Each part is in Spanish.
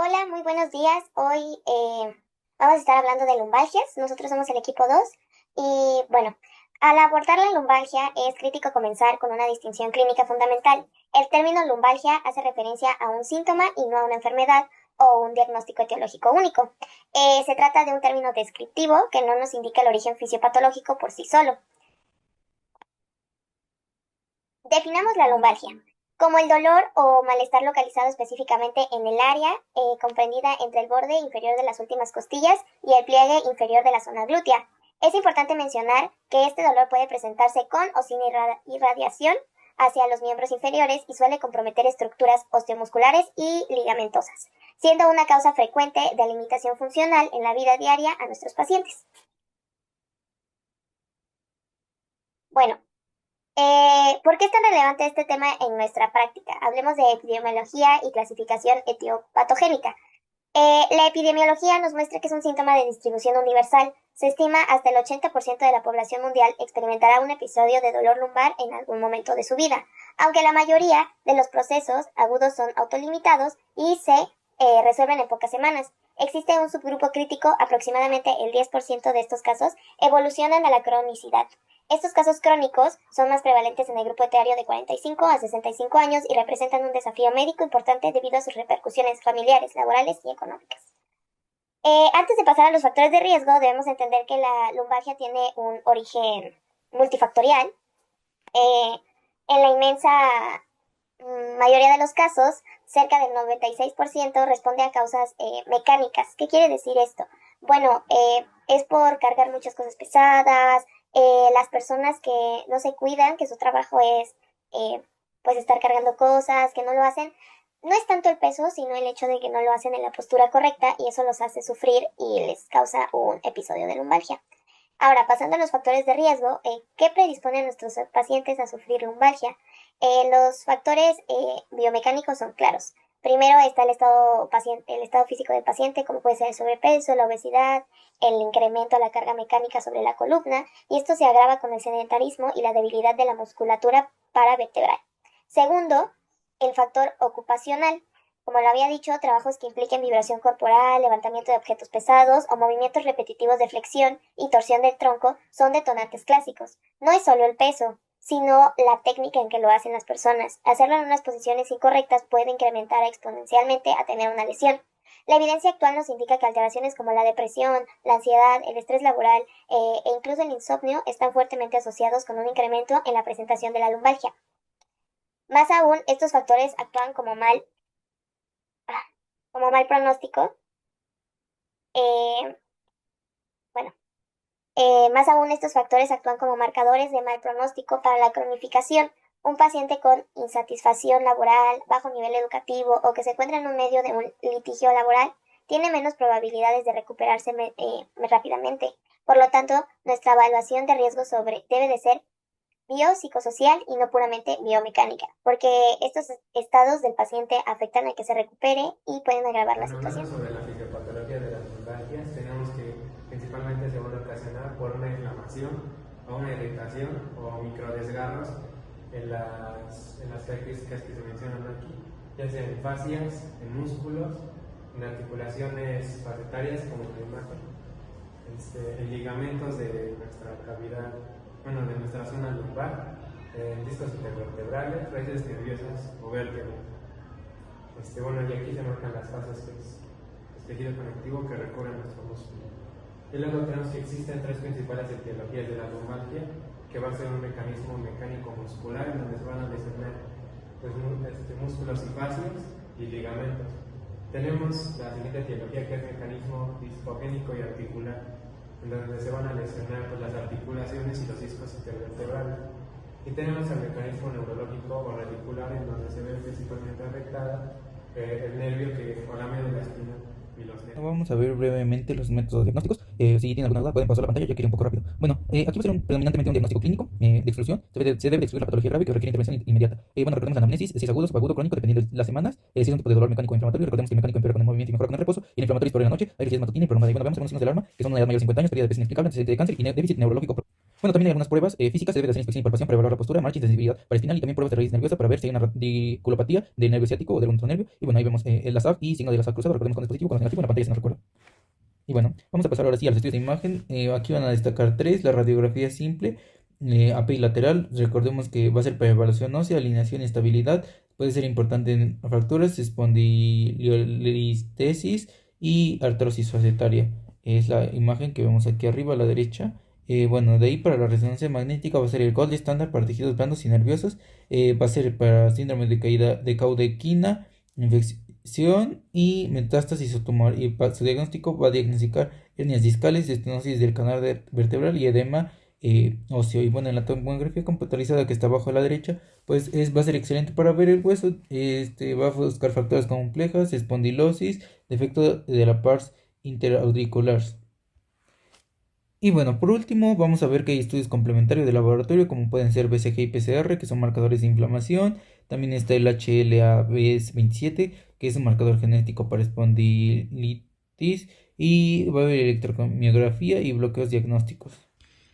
Hola, muy buenos días. Hoy vamos a estar hablando de lumbalgias. Nosotros somos el equipo 2 y bueno, al abordar la lumbalgia es crítico comenzar con una distinción clínica fundamental. El término lumbalgia hace referencia a un síntoma y no a una enfermedad o un diagnóstico etiológico único. Se trata de un término descriptivo que no nos indica el origen fisiopatológico por sí solo. Definamos la lumbalgia como el dolor o malestar localizado específicamente en el área comprendida entre el borde inferior de las últimas costillas y el pliegue inferior de la zona glútea. Es importante mencionar que este dolor puede presentarse con o sin irradiación hacia los miembros inferiores y suele comprometer estructuras osteomusculares y ligamentosas, siendo una causa frecuente de limitación funcional en la vida diaria a nuestros pacientes. Bueno, ¿por qué es tan relevante este tema en nuestra práctica? Hablemos de epidemiología y clasificación etiopatogénica. La epidemiología nos muestra que es un síntoma de distribución universal. Se estima hasta el 80% de la población mundial experimentará un episodio de dolor lumbar en algún momento de su vida, aunque la mayoría de los procesos agudos son autolimitados y se resuelven en pocas semanas. Existe un subgrupo crítico, aproximadamente el 10% de estos casos evolucionan a la cronicidad. Estos casos crónicos son más prevalentes en el grupo etario de 45 a 65 años y representan un desafío médico importante debido a sus repercusiones familiares, laborales y económicas. Antes de pasar a los factores de riesgo, debemos entender que la lumbalgia tiene un origen multifactorial. Eh, en la inmensa mayoría de los casos, cerca del 96% responde a causas mecánicas. ¿Qué quiere decir esto? Bueno, es por cargar muchas cosas pesadas, las personas que no se cuidan, que su trabajo es eh, pues estar cargando cosas, que no lo hacen. No es tanto el peso, sino el hecho de que no lo hacen en la postura correcta y eso los hace sufrir y les causa un episodio de lumbalgia. Ahora, pasando a los factores de riesgo, ¿qué predispone a nuestros pacientes a sufrir lumbalgia? Los factores biomecánicos son claros. Primero está el estado físico del paciente, como puede ser el sobrepeso, la obesidad, el incremento de la carga mecánica sobre la columna, y esto se agrava con el sedentarismo y la debilidad de la musculatura paravertebral. Segundo, el factor ocupacional. Como lo había dicho, trabajos que impliquen vibración corporal, levantamiento de objetos pesados o movimientos repetitivos de flexión y torsión del tronco son detonantes clásicos. No es solo el peso, sino la técnica en que lo hacen las personas. Hacerlo en unas posiciones incorrectas puede incrementar exponencialmente a tener una lesión. La evidencia actual nos indica que alteraciones como la depresión, la ansiedad, el estrés laboral e incluso el insomnio están fuertemente asociados con un incremento en la presentación de la lumbalgia. Más aún, estos factores actúan como mal pronóstico. Eh, bueno, Más aún estos factores actúan como marcadores de mal pronóstico para la cronificación. Un paciente con insatisfacción laboral, bajo nivel educativo o que se encuentra en un medio de un litigio laboral tiene menos probabilidades de recuperarse rápidamente. Por lo tanto, nuestra evaluación de riesgo debe de ser biopsicosocial y no puramente biomecánica, porque estos estados del paciente afectan a que se recupere y pueden agravar la Bueno, hablando situación. sobre la fisiopatología de las lumbalgias, tenemos que principalmente se van a ocasionar por una inflamación o una irritación o microdesgarros en las características que se mencionan aquí, ya sea en fascias, en músculos, en articulaciones facetarias como la imagen, en ligamentos de nuestra cavidad, bueno, de nuestra zona lumbar, en discos intervertebrales, raíces nerviosas o vértebras. Bueno, y aquí se marcan las fases, que es el tejido conectivo que recorre nuestro músculo. Y luego tenemos que existen tres principales etiologías de la lumbalgia, que va a ser un mecanismo mecánico muscular en donde se van a lesionar pues, músculos y fascias y ligamentos. Tenemos la siguiente etiología, que es mecanismo dispogénico y articular, en donde se van a lesionar pues, las articulaciones y los discos intervertebrales. Y tenemos el mecanismo neurológico o radicular, en donde se ve principalmente afectada el nervio o la médula espinal y los nervios. Vamos a ver brevemente los métodos diagnósticos. Si tienen alguna duda, pueden pasar la pantalla, ya que iré un poco rápido. Bueno, aquí va a ser predominantemente un diagnóstico clínico de exclusión. Se debe de excluir la patología grave que requiere intervención inmediata. Bueno, recordemos la anamnesis, si es agudo, subagudo, crónico, dependiendo de las semanas. Si es un tipo de dolor mecánico o inflamatorio, recordemos que el mecánico empeora con el movimiento y mejora con el reposo. Y el inflamatorio es por la noche, hay rigidez matutina y prolongada. Y bueno, vemos algunos signos de alarma, que son una edad mayor de 50 años, pérdida de peso inexplicable, antecedente de cáncer y déficit neurológico. Bueno, también hay algunas pruebas físicas, se debe de hacer inspección y palpación para evaluar la postura, marcha y sensibilidad para espinal y también pruebas de raíz nerviosa para ver si hay una radiculopatía del nervio ciático o del otro nervio. Y bueno, ahí vemos el ASAF y signo del ASAF cruzado, recordemos cuando es positivo, cuando es negativo, en la pantalla se nos recuerda. Y bueno, vamos a pasar ahora sí a los estudios de imagen. Aquí van a destacar tres: la radiografía simple, AP y lateral. Recordemos que va a ser para evaluación ósea, alineación y estabilidad. Puede ser importante en fracturas, espondilolistesis y artrosis facetaria. Es la imagen que vemos aquí arriba a la derecha. Bueno, de ahí para la resonancia magnética va a ser el gold estándar para tejidos blandos y nerviosos. Va a ser para síndrome de caída de caudequina, infección y metástasis o tumor. Y para su diagnóstico va a diagnosticar hernias discales, estenosis del canal vertebral y edema óseo. Y bueno, en la tomografía computarizada que está abajo a la derecha, pues va a ser excelente para ver el hueso. Va a buscar fracturas complejas, espondilosis, defecto de la pars interauricular. Y bueno, por último, vamos a ver que hay estudios complementarios de laboratorio, como pueden ser BCG y PCR, que son marcadores de inflamación. También está el HLA-B27, que es un marcador genético para espondilitis. Y va a haber electromiografía y bloqueos diagnósticos.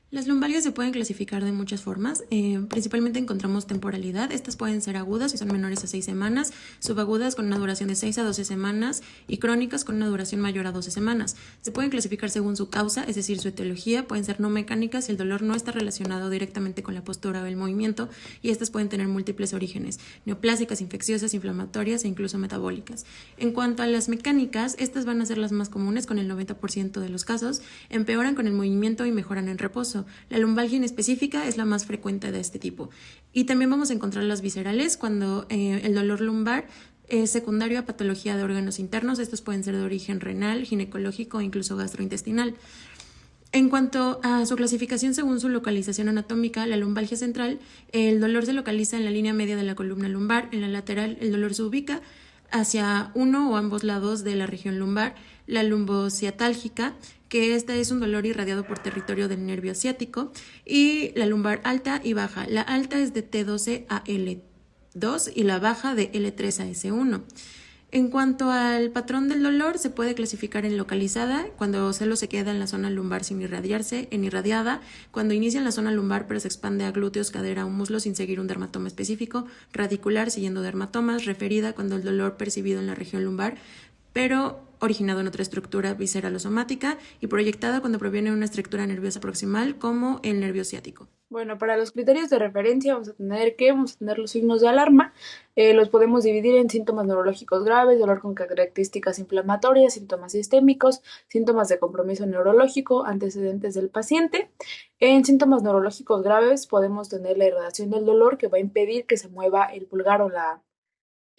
Las lumbalgias se pueden clasificar de muchas formas. Principalmente encontramos temporalidad. Estas pueden ser agudas si son menores a 6 semanas, subagudas con una duración de 6 a 12 semanas y crónicas con una duración mayor a 12 semanas. Se pueden clasificar según su causa, es decir, su etiología. Pueden ser no mecánicas si el dolor no está relacionado directamente con la postura o el movimiento, y estas pueden tener múltiples orígenes: neoplásicas, infecciosas, inflamatorias e incluso metabólicas. En cuanto a las mecánicas, estas van a ser las más comunes con el 90% de los casos. Empeoran con el movimiento y mejoran en reposo. La lumbalgia en específica es la más frecuente de este tipo. Y también vamos a encontrar las viscerales cuando el dolor lumbar es secundario a patología de órganos internos. Estos pueden ser de origen renal, ginecológico o incluso gastrointestinal. En cuanto a su clasificación según su localización anatómica, la lumbalgia central, el dolor se localiza en la línea media de la columna lumbar. En la lateral, el dolor se ubica hacia uno o ambos lados de la región lumbar. La lumbociatálgica, que esta es un dolor irradiado por territorio del nervio ciático, y la lumbar alta y baja. La alta es de T12 a L2 y la baja de L3 a S1. En cuanto al patrón del dolor, se puede clasificar en localizada, cuando solo se queda en la zona lumbar sin irradiarse; en irradiada, cuando inicia en la zona lumbar pero se expande a glúteos, cadera o muslo sin seguir un dermatoma específico; radicular, siguiendo dermatomas; referida, cuando el dolor percibido en la región lumbar pero originado en otra estructura visceral o somática; y proyectada, cuando proviene de una estructura nerviosa proximal como el nervio ciático. Bueno, para los criterios de referencia vamos a tener los signos de alarma. Los podemos dividir en síntomas neurológicos graves, dolor con características inflamatorias, síntomas sistémicos, síntomas de compromiso neurológico, antecedentes del paciente. En síntomas neurológicos graves podemos tener la irradiación del dolor, que va a impedir que se mueva el pulgar o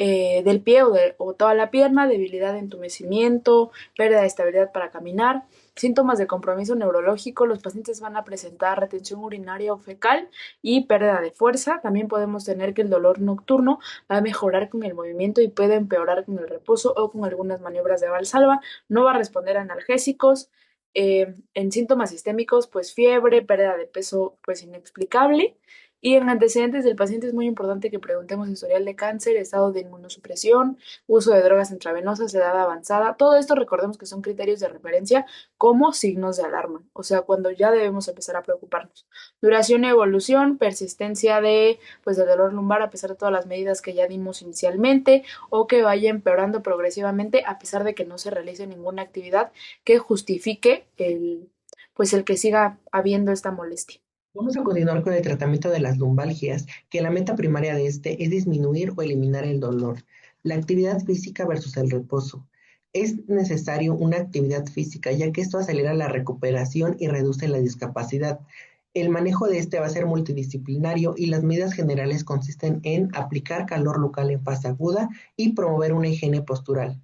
del pie o toda la pierna; debilidad, entumecimiento, pérdida de estabilidad para caminar. Síntomas de compromiso neurológico: los pacientes van a presentar retención urinaria o fecal y pérdida de fuerza. También podemos tener que el dolor nocturno va a mejorar con el movimiento y puede empeorar con el reposo o con algunas maniobras de valsalva. No va a responder a analgésicos. En síntomas sistémicos, pues fiebre, pérdida de peso pues inexplicable. Y en antecedentes del paciente es muy importante que preguntemos historial de cáncer, estado de inmunosupresión, uso de drogas intravenosas, edad avanzada. Todo esto recordemos que son criterios de referencia como signos de alarma, o sea, cuando ya debemos empezar a preocuparnos. Duración y evolución, persistencia del dolor lumbar a pesar de todas las medidas que ya dimos inicialmente, o que vaya empeorando progresivamente a pesar de que no se realice ninguna actividad que justifique el que siga habiendo esta molestia. Vamos a continuar con el tratamiento de las lumbalgias, que la meta primaria de este es disminuir o eliminar el dolor. La actividad física versus el reposo. Es necesario una actividad física, ya que esto acelera la recuperación y reduce la discapacidad. El manejo de este va a ser multidisciplinario y las medidas generales consisten en aplicar calor local en fase aguda y promover una higiene postural.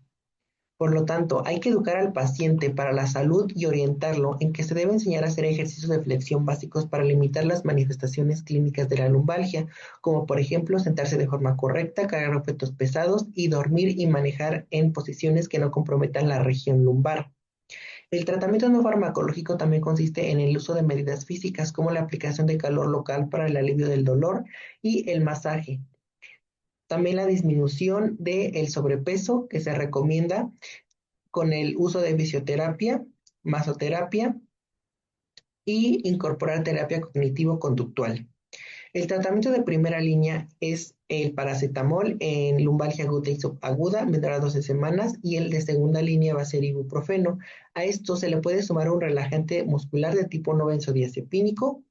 Por lo tanto, hay que educar al paciente para la salud y orientarlo en que se debe enseñar a hacer ejercicios de flexión básicos para limitar las manifestaciones clínicas de la lumbalgia, como por ejemplo sentarse de forma correcta, cargar objetos pesados y dormir y manejar en posiciones que no comprometan la región lumbar. El tratamiento no farmacológico también consiste en el uso de medidas físicas como la aplicación de calor local para el alivio del dolor y el masaje. También la disminución del sobrepeso, que se recomienda con el uso de fisioterapia, masoterapia y incorporar terapia cognitivo-conductual. El tratamiento de primera línea es el paracetamol en lumbalgia aguda y subaguda, vendrá 12 semanas, y el de segunda línea va a ser ibuprofeno. A esto se le puede sumar un relajante muscular de tipo no benzodiazepínico,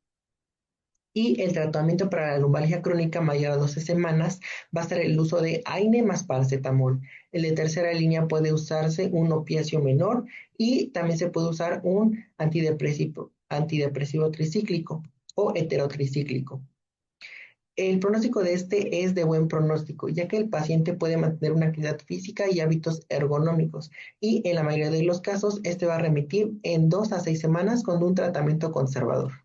y el tratamiento para la lumbalgia crónica mayor a 12 semanas va a ser el uso de AINE más paracetamol. El de tercera línea puede usarse un opiáceo menor y también se puede usar un antidepresivo tricíclico o heterotricíclico. El pronóstico de este es de buen pronóstico, ya que el paciente puede mantener una actividad física y hábitos ergonómicos, y en la mayoría de los casos, este va a remitir en 2 a 6 semanas con un tratamiento conservador.